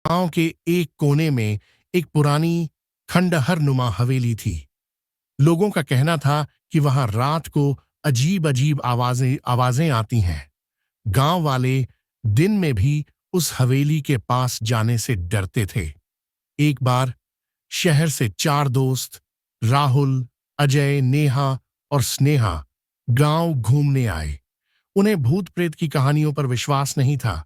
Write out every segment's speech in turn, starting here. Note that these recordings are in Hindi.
गांव के एक कोने में एक पुरानी खंडहर नुमा हवेली थी। लोगों का कहना था कि वहां रात को अजीब अजीब आवाजें आवाजें आती हैं। गांव वाले दिन में भी उस हवेली के पास जाने से डरते थे। एक बार शहर से चार दोस्त राहुल, अजय, नेहा और स्नेहा गांव घूमने आए। उन्हें भूत प्रेत की कहानियों पर विश्वास नहीं था।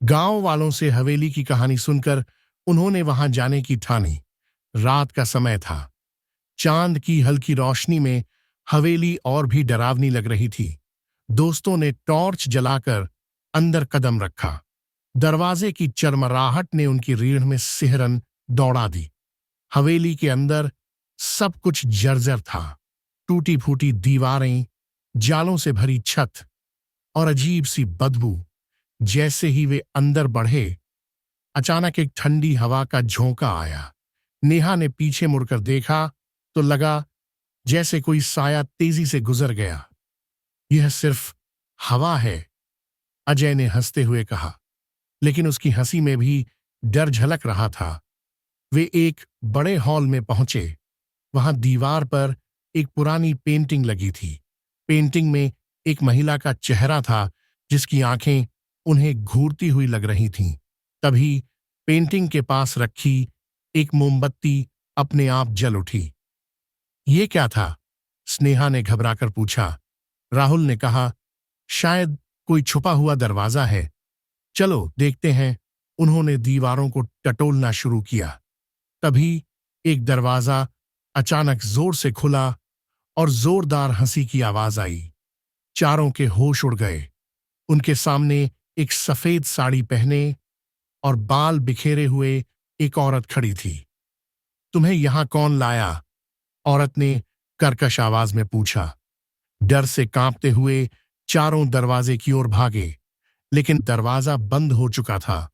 गांव वालों से हवेली की कहानी सुनकर उन्होंने वहां जाने की ठानी। रात का समय था। चांद की हल्की रोशनी में हवेली और भी डरावनी लग रही थी। दोस्तों ने टॉर्च जलाकर अंदर कदम रखा। दरवाजे की चरमराहट ने उनकी रीढ़ में सिहरन दौड़ा दी। हवेली के अंदर सब कुछ जर्जर था। टूटी फूटी दीवारें, जालों से भरी छत और अजीब सी बदबू। जैसे ही वे अंदर बढ़े, अचानक एक ठंडी हवा का झोंका आया। नेहा ने पीछे मुड़कर देखा तो लगा जैसे कोई साया तेजी से गुजर गया। यह सिर्फ हवा है, अजय ने हंसते हुए कहा, लेकिन उसकी हंसी में भी डर झलक रहा था। वे एक बड़े हॉल में पहुंचे। वहां दीवार पर एक पुरानी पेंटिंग लगी थी। पेंटिंग में एक महिला का चेहरा था जिसकी आंखें उन्हें घूरती हुई लग रही थीं। तभी पेंटिंग के पास रखी एक मोमबत्ती अपने आप जल उठी। ये क्या था? स्नेहा ने घबराकर पूछा। राहुल ने कहा, शायद कोई छुपा हुआ दरवाजा है, चलो देखते हैं। उन्होंने दीवारों को टटोलना शुरू किया। तभी एक दरवाजा अचानक जोर से खुला और जोरदार हंसी की आवाज आई। चारों के होश उड़ गए। उनके सामने एक सफेद साड़ी पहने और बाल बिखेरे हुए एक औरत खड़ी थी। तुम्हें यहां कौन लाया? औरत ने कर्कश आवाज में पूछा। डर से कांपते हुए चारों दरवाजे की ओर भागे, लेकिन दरवाजा बंद हो चुका था।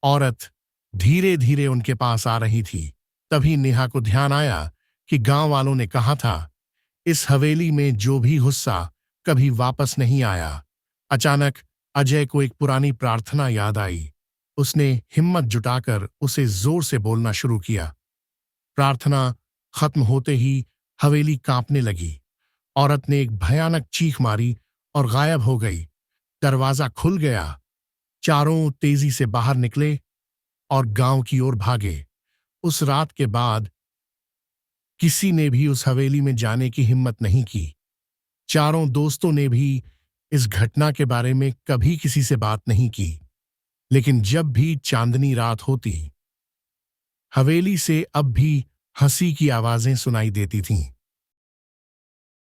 औरत धीरे धीरे उनके पास आ रही थी। तभी नेहा को ध्यान आया कि गांव वालों ने कहा था, इस हवेली में जो भी गुस्सा कभी वापस नहीं आया। अचानक अजय को एक पुरानी प्रार्थना याद आई। उसने हिम्मत जुटाकर उसे जोर से बोलना शुरू किया। प्रार्थना खत्म होते ही हवेली कांपने लगी। औरत ने एक भयानक चीख मारी और गायब हो गई। दरवाजा खुल गया। चारों तेजी से बाहर निकले और गांव की ओर भागे। उस रात के बाद किसी ने भी उस हवेली में जाने की हिम्मत नहीं की। चारों दोस्तों ने भी इस घटना के बारे में कभी किसी से बात नहीं की। लेकिन जब भी चांदनी रात होती, हवेली से अब भी हंसी की आवाजें सुनाई देती थीं।